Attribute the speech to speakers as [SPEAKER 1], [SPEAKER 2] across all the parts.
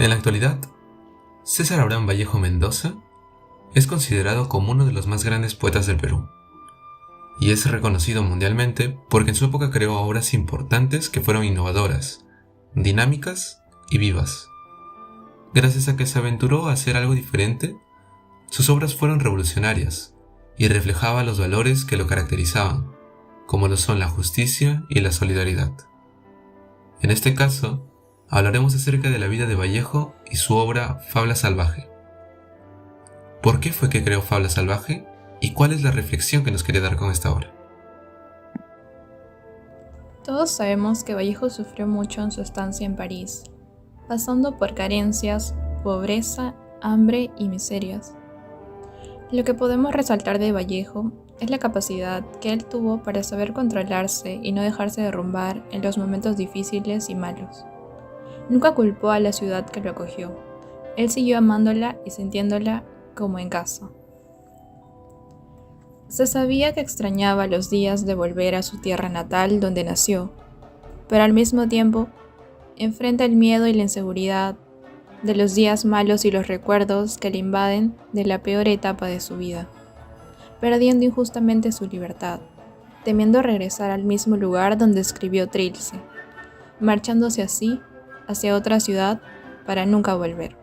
[SPEAKER 1] En la actualidad, César Abraham Vallejo Mendoza es considerado como uno de los más grandes poetas del Perú, y es reconocido mundialmente porque en su época creó obras importantes que fueron innovadoras, dinámicas y vivas. Gracias a que se aventuró a hacer algo diferente, sus obras fueron revolucionarias y reflejaban los valores que lo caracterizaban, como lo son la justicia y la solidaridad. En este caso, hablaremos acerca de la vida de Vallejo y su obra Fabla Salvaje. ¿Por qué fue que creó Fabla Salvaje y cuál es la reflexión que nos quiere dar con esta obra?
[SPEAKER 2] Todos sabemos que Vallejo sufrió mucho en su estancia en París, pasando por carencias, pobreza, hambre y miserias. Lo que podemos resaltar de Vallejo es la capacidad que él tuvo para saber controlarse y no dejarse derrumbar en los momentos difíciles y malos. Nunca culpó a la ciudad que lo acogió. Él siguió amándola y sintiéndola como en casa. Se sabía que extrañaba los días de volver a su tierra natal donde nació, pero al mismo tiempo enfrenta el miedo y la inseguridad de los días malos y los recuerdos que le invaden de la peor etapa de su vida, perdiendo injustamente su libertad, temiendo regresar al mismo lugar donde escribió Trilce, marchándose así hacia otra ciudad para nunca volver.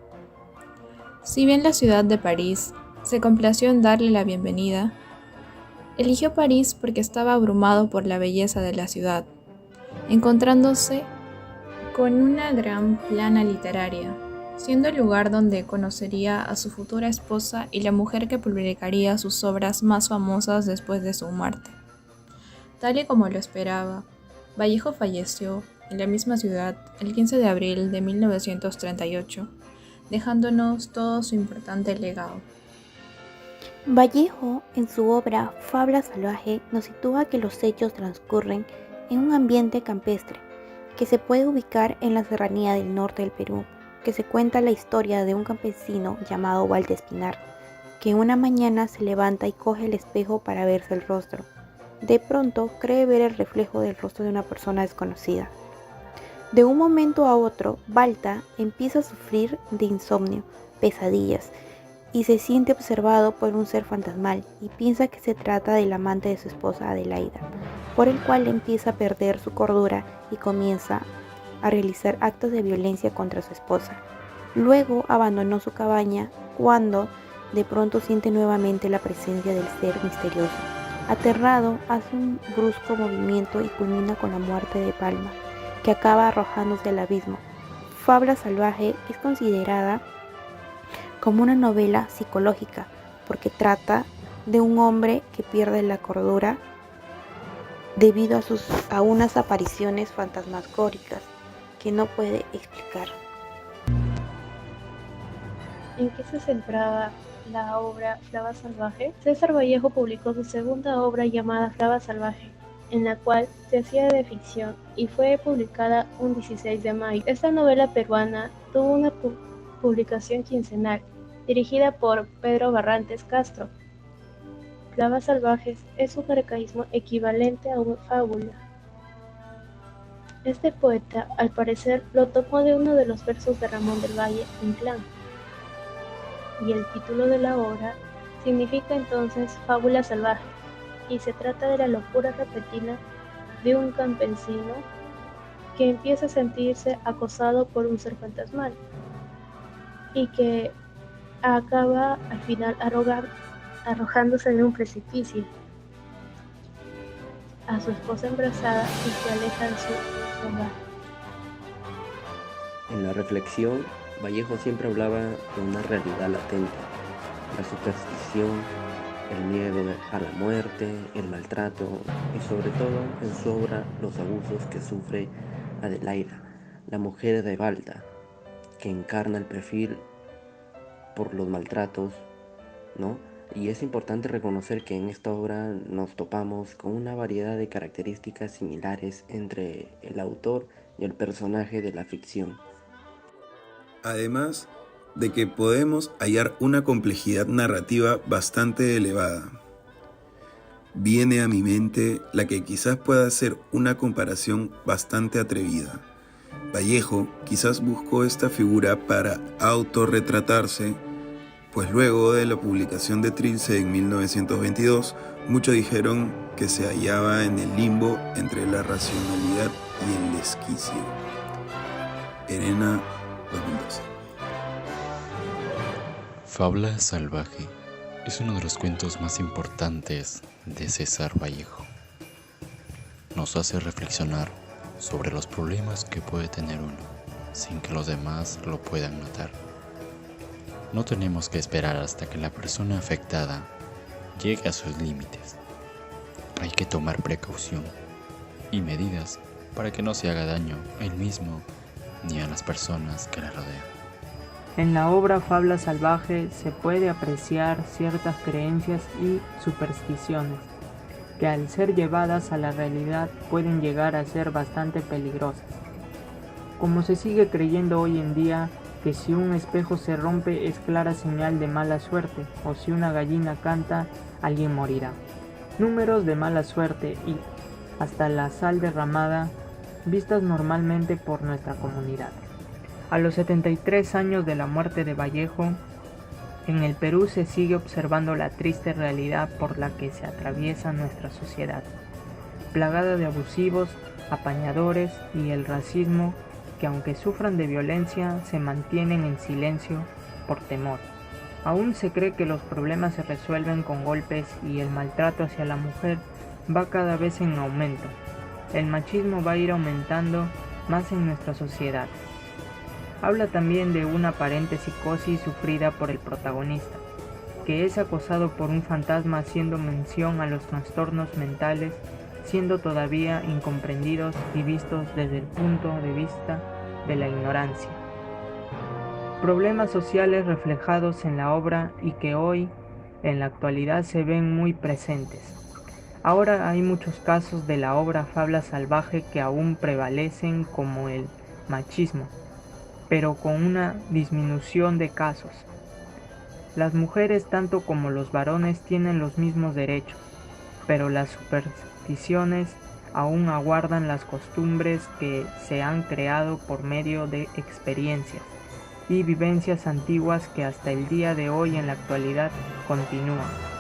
[SPEAKER 2] Si bien la ciudad de París se complació en darle la bienvenida, eligió París porque estaba abrumado por la belleza de la ciudad, encontrándose con una gran plana literaria, siendo el lugar donde conocería a su futura esposa y la mujer que publicaría sus obras más famosas después de su muerte. Tal y como lo esperaba, Vallejo falleció en la misma ciudad el 15 de abril de 1938, dejándonos todo su importante legado.
[SPEAKER 3] Vallejo, en su obra Fabla Salvaje, nos sitúa que los hechos transcurren en un ambiente campestre, que se puede ubicar en la serranía del norte del Perú, que se cuenta la historia de un campesino llamado Walter Espinar, que una mañana se levanta y coge el espejo para verse el rostro. De pronto cree ver el reflejo del rostro de una persona desconocida. De un momento a otro, Balta empieza a sufrir de insomnio, pesadillas, y se siente observado por un ser fantasmal y piensa que se trata del amante de su esposa Adelaida, por el cual empieza a perder su cordura y comienza a realizar actos de violencia contra su esposa. Luego abandonó su cabaña cuando de pronto siente nuevamente la presencia del ser misterioso. Aterrado, hace un brusco movimiento y culmina con la muerte de Palma, que acaba arrojándose al abismo. Fabla Salvaje es considerada como una novela psicológica porque trata de un hombre que pierde la cordura debido a unas apariciones fantasmagóricas que no puede explicar.
[SPEAKER 4] ¿En qué se centraba la obra Fabla Salvaje? César Vallejo publicó su segunda obra llamada Fabla Salvaje, en la cual se hacía de ficción y fue publicada un 16 de mayo. Esta novela peruana tuvo una publicación quincenal, dirigida por Pedro Barrantes Castro. Fablas Salvajes es un arcaísmo equivalente a una fábula. Este poeta, al parecer, lo tomó de uno de los versos de Ramón del Valle Inclán, y el título de la obra significa entonces fábula salvaje, y se trata de la locura repentina de un campesino que empieza a sentirse acosado por un ser fantasmal y que acaba al final arrojándose de un precipicio a su esposa embarazada y se aleja de su hogar.
[SPEAKER 5] En la reflexión, Vallejo siempre hablaba de una realidad latente, la superstición, el miedo a la muerte, el maltrato y sobre todo en su obra los abusos que sufre Adelaida, la mujer de Balta, que encarna el perfil por los maltratos, ¿no? Y es importante reconocer que en esta obra nos topamos con una variedad de características similares entre el autor y el personaje de la ficción.
[SPEAKER 6] Además de que podemos hallar una complejidad narrativa bastante elevada. Viene a mi mente la que quizás pueda ser una comparación bastante atrevida, Vallejo quizás buscó esta figura para autorretratarse, pues luego de la publicación de Trilce en 1922, muchos dijeron que se hallaba en el limbo entre la racionalidad y el desquicio. Arena 2012.
[SPEAKER 7] Fábula salvaje es uno de los cuentos más importantes de César Vallejo. Nos hace reflexionar sobre los problemas que puede tener uno sin que los demás lo puedan notar. No tenemos que esperar hasta que la persona afectada llegue a sus límites. Hay que tomar precaución y medidas para que no se haga daño a él mismo ni a las personas que le rodean.
[SPEAKER 8] En la obra Fábula salvaje se puede apreciar ciertas creencias y supersticiones que al ser llevadas a la realidad pueden llegar a ser bastante peligrosas. Como se sigue creyendo hoy en día que si un espejo se rompe es clara señal de mala suerte, o si una gallina canta, alguien morirá. Números de mala suerte y hasta la sal derramada, vistas normalmente por nuestra comunidad. A los 73 años de la muerte de Vallejo, en el Perú se sigue observando la triste realidad por la que se atraviesa nuestra sociedad, plagada de abusivos, apañadores y el racismo que aunque sufran de violencia se mantienen en silencio por temor. Aún se cree que los problemas se resuelven con golpes y el maltrato hacia la mujer va cada vez en aumento. El machismo va a ir aumentando más en nuestra sociedad. Habla también de una aparente psicosis sufrida por el protagonista, que es acosado por un fantasma haciendo mención a los trastornos mentales, siendo todavía incomprendidos y vistos desde el punto de vista de la ignorancia. Problemas sociales reflejados en la obra y que hoy, en la actualidad, se ven muy presentes. Ahora hay muchos casos de la obra Fábula salvaje que aún prevalecen, como el machismo, pero con una disminución de casos. Las mujeres tanto como los varones tienen los mismos derechos, pero las supersticiones aún aguardan las costumbres que se han creado por medio de experiencias y vivencias antiguas que hasta el día de hoy en la actualidad continúan.